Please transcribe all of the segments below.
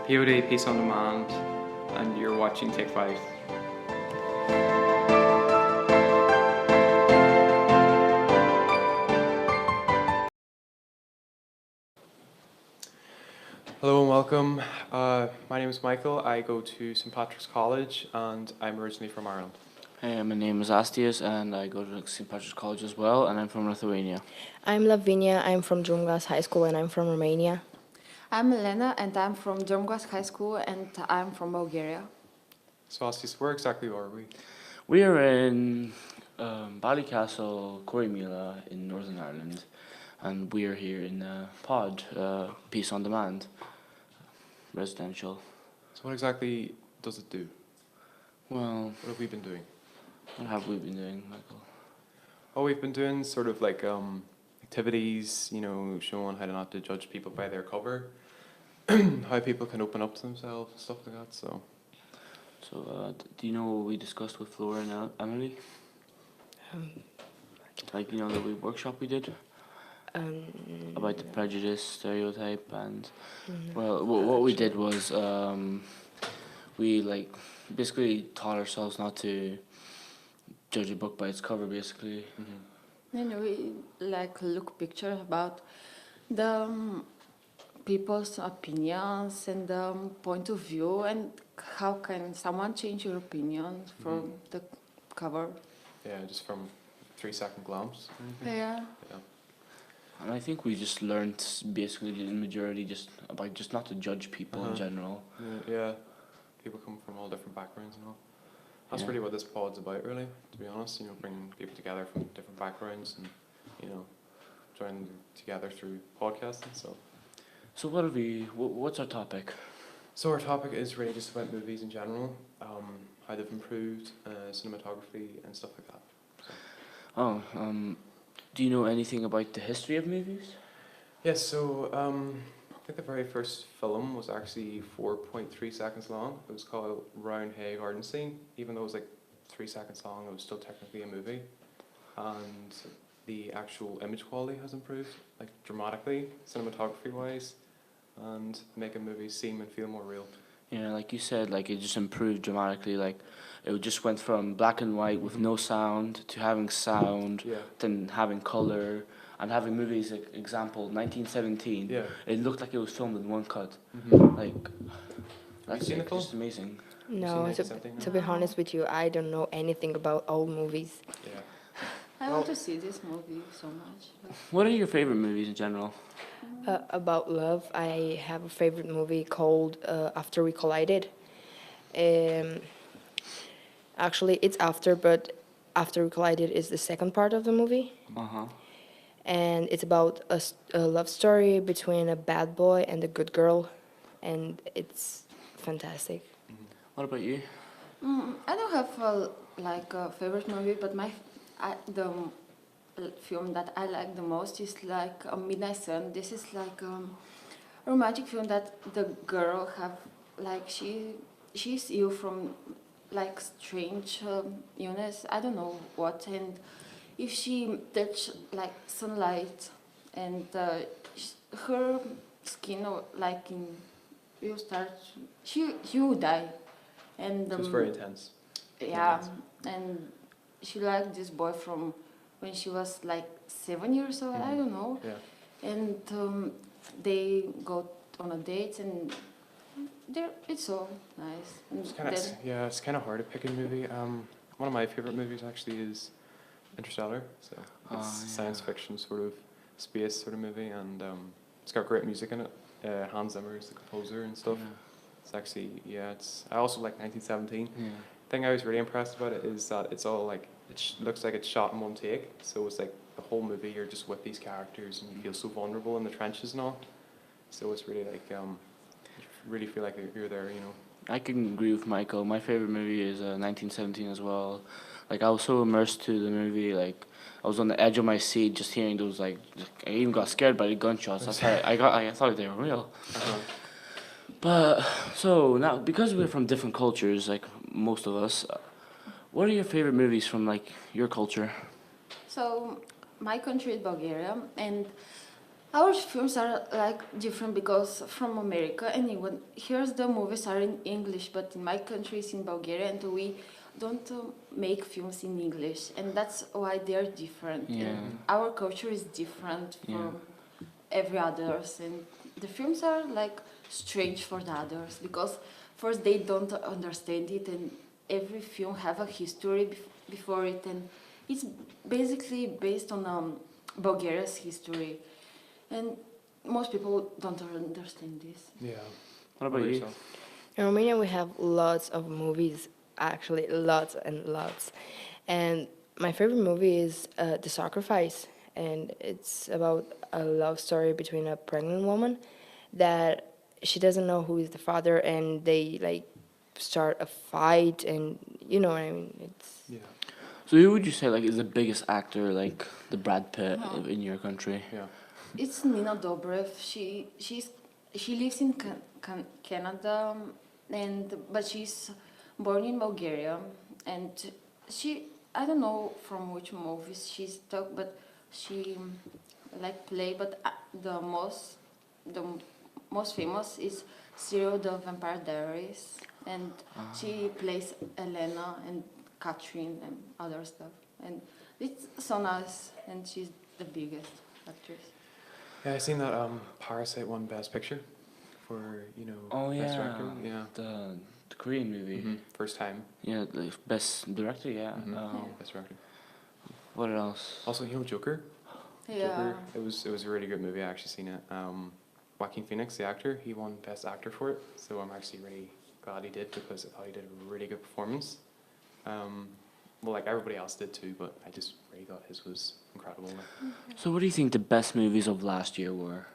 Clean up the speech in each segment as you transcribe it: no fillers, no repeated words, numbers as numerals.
POD, Peace on Demand, and you're watching Take 5. Hello and welcome. My name is Michael. I go to St Patrick's College and I'm originally from Ireland. Hey, my name is Astius and I go to St. Patrick's College as well, and I'm from Lithuania. I'm Lavinia, I'm from Drumglass High School and I'm from Romania. I'm Elena and I'm from Drumglass High School and I'm from Bulgaria. So Astius, where exactly are we? We are in Ballycastle, Corrymeela in Northern Ireland, and we are here in Pod, Peace on Demand, residential. So what exactly does it do? Well, What have we been doing? what have we been doing, Michael? Oh, we've been doing sort of like activities, showing how to not to judge people by their cover, how people can open up to themselves and stuff like that. So Do you know what we discussed with Flora and Emily? Like, the wee workshop we did? About the prejudice, stereotype, and well, what we did was we basically taught ourselves not to judge a book by its cover, basically. And we look pictures about the people's opinions and point of view and how can someone change your opinion from the cover. yeah, just from 3-second glance. Yeah. And I think we just learned basically in majority just not to judge people in general. Yeah, people come from all different backgrounds and all. That's Yeah. really what this pod's about, really, to be honest. Bringing people together from different backgrounds and, joining them together through podcasting. So what's our topic? So our topic is really just about movies in general, how they've improved, cinematography and stuff like that. So. Do you know anything about the history of movies? Yes, so I think the very first film was actually 4.3 seconds long. It was called Round Hay Garden Scene. Even though it was 3 seconds long, it was still technically a movie. And the actual image quality has improved, dramatically, cinematography wise, and making movies seem and feel more real. Yeah, like you said, it just improved dramatically. It just went from black and white with no sound to having sound, Yeah. then having color, and having movies like example 1917. Yeah. It looked like it was filmed in one cut. That's seen the film? just amazing. No, You've seen to, 1917? to be honest with you, I don't know anything about old movies. Yeah. I want to see this movie so much. What are your favorite movies in general? About love, I have a favorite movie called After We Collided. Actually, it's after, but After We Collided is the second part of the movie. And it's about a love story between a bad boy and a good girl, and it's fantastic. What about you? I don't have a favorite movie, but the film that I like the most is A Midnight Sun. This is a romantic film that the girl have she's ill from strange illness. I don't know what, and if she touch sunlight and her skin will start she will die, and It was very intense. yeah, and she liked this boy from when she was 7 years old. I don't know. Yeah. And they go on a date, and it's so nice. And It's kind of hard to pick a movie. One of my favorite movies actually is Interstellar. So it's science fiction sort of space sort of movie, and it's got great music in it. Hans Zimmer is the composer and stuff. It's actually I also like 1917. The thing I was really impressed about it is that it's all looks like it's shot in one take. So it's the whole movie you're just with these characters and you feel so vulnerable in the trenches and all. So it's really you really feel like you're there, I can agree with Michael. My favorite movie is 1917 as well. I was so immersed to the movie, I was on the edge of my seat just hearing those I even got scared by the gunshots. I thought they were real. But so now, because we're from different cultures, most of us, what are your favorite movies from your culture? So my country is Bulgaria, and Our films are like different because from America, and even here's the movies are in English, but in my country it's in Bulgaria, and we don't make films in English, and that's why they're different. Yeah. And our culture is different Yeah. from every others, and the films are like strange for the others because first they don't understand it, and every film have a history before it, and it's basically based on Bulgaria's history. And most people don't understand this. Yeah. What about you? yourself? In Romania, we have lots of movies, actually, lots and lots. And my favorite movie is The Sacrifice, and it's about a love story between a pregnant woman that she doesn't know who is the father, and they like start a fight, and you know what I mean. It's Yeah. So who would you say like is the biggest actor, like the Brad Pitt in your country? Yeah. It's Nina Dobrev. She lives in Canada, and but she's born in Bulgaria, and she I don't know from which movies she's talk, but she like play. But the most famous is Zero the Vampire Diaries, and she plays Elena and Catherine and other stuff, and it's so nice, and she's the biggest actress. Yeah, I seen that Parasite won Best Picture for, Oh Best yeah, Director. Yeah. the Korean movie. First time. Yeah, the best director. Yeah. Best Director. What else? Also, Joker. Yeah. Joker. It was a really good movie. I actually seen it. Joaquin Phoenix, the actor, he won Best Actor for it. So I'm actually really glad he did because I thought he did a really good performance. Well, like everybody else did too, but I just really thought his was incredible. So what do you think the best movies of last year were?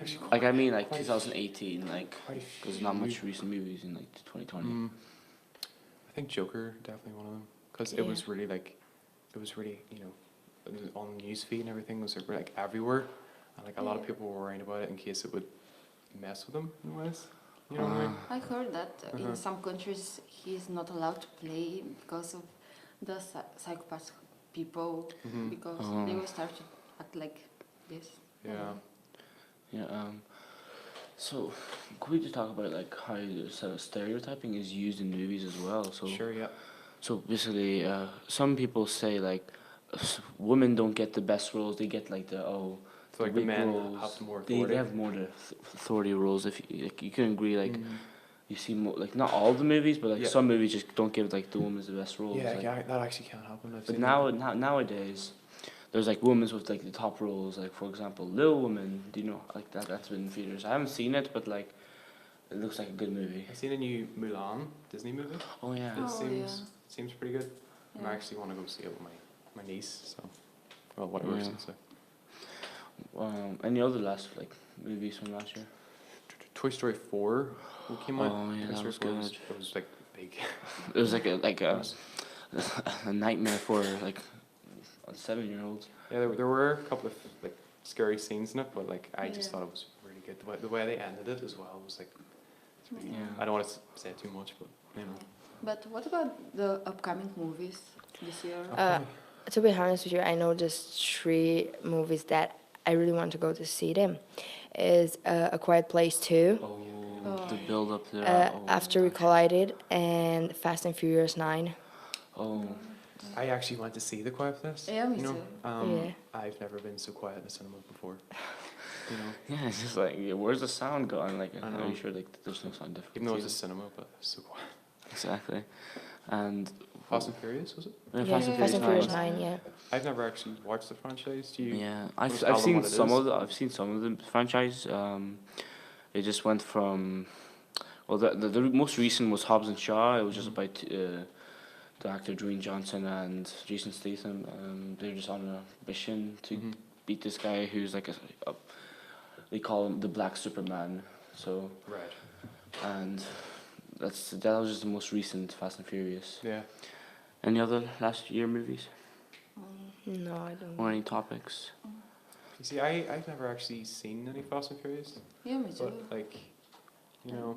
Actually, Like I mean, like quite a 2018, like quite a because not much few. recent movies in like 2020. I think Joker, definitely one of them, because Yeah. it was really it was on the news feed and everything was like everywhere, and like a lot of people were worrying about it in case it would mess with them in ways. You know what I mean? I heard that in Uh-huh. some countries he's not allowed to play because of the psychopath people, because they will start to act like this. Yeah. Yeah. So could we just talk about like how stereotyping is used in movies as well? So Sure. Yeah. so basically, some people say like women don't get the best roles; they get like the So like the weak men roles. have more They authority. have more the authority roles. If you, like, you can agree, like you see more, like not all the movies, but like Yeah. some movies just don't give like the women the best roles. Yeah, like, yeah, that actually can't happen. I've but seen that. nowadays, there's like women with like the top roles. Like for example, Little Women. Do you know like that? That's been in theaters. I haven't seen it, but like it looks like a good movie. I've seen a new Mulan Disney movie. Oh yeah. It Oh, seems pretty good. Yeah. I actually want to go see it with my niece. So, well, whatever. Yeah. So. Any other last like movies from last year? Toy Story 4 came out. Oh, yeah, Toy that Story was 4 good. was like big. It was like a nightmare for like 7-year-olds. Yeah, there were a couple of like scary scenes in it, but like I just Yeah. thought it was really good. The way they ended it as well was like, it's really, Yeah. I don't want to say too much, but But what about the upcoming movies this year? To be honest with you, I know just 3 movies that I really want to go to see them. Is A Quiet Place 2, The build up there. After We Collided, and Fast and Furious 9. Oh, I actually went to see The Quiet Place. Yeah, me you know? too. Yeah. I've never been so quiet in a cinema before. You know, yeah, it's just like yeah, where's the sound going? Like, I are know. you sure like there's no sound difference? even though it's a either? cinema, but it's so quiet. Exactly, and Fast and Furious, was it? Yeah, Fast and Fast and Furious Furious 9. 9, yeah. I've never actually watched the franchise. Do you? Yeah, wanna I've tell them seen what it some is? of the franchise. It just went from, well, the most recent was Hobbs and Shaw. It was just about the actor Dwayne Johnson and Jason Statham. They're just on a mission to beat this guy who's like they call him the Black Superman. So Right. and that was just the most recent Fast and Furious. Yeah. Any other last year movies No, I don't. or any topics? You see, I've never actually seen any Fast and Furious, Yeah, me too. but like, you know,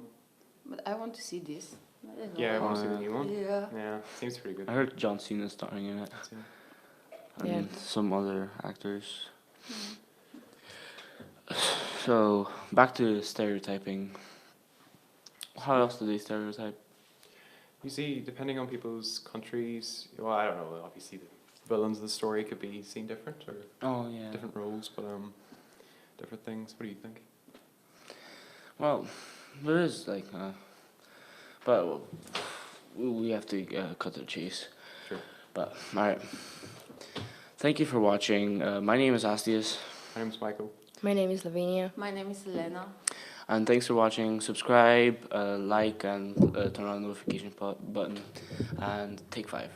But I want to see this. I don't know. yeah, I want to see Oh, the new one. Yeah. Yeah, seems pretty good. I heard John Cena starring in it So, and Yeah. some other actors. So back to stereotyping. How else do they stereotype? You see, depending on people's countries, well, I don't know. Obviously, the villains of the story could be seen different or Oh yeah. different roles, but different things. What do you think? Well, there is like, but we have to cut to the chase. Sure. But all right. Thank you for watching. My name is Astias. My name's Michael. My name is Lavinia. My name is Elena. And thanks for watching. Subscribe, like, and turn on the notification button. And take 5.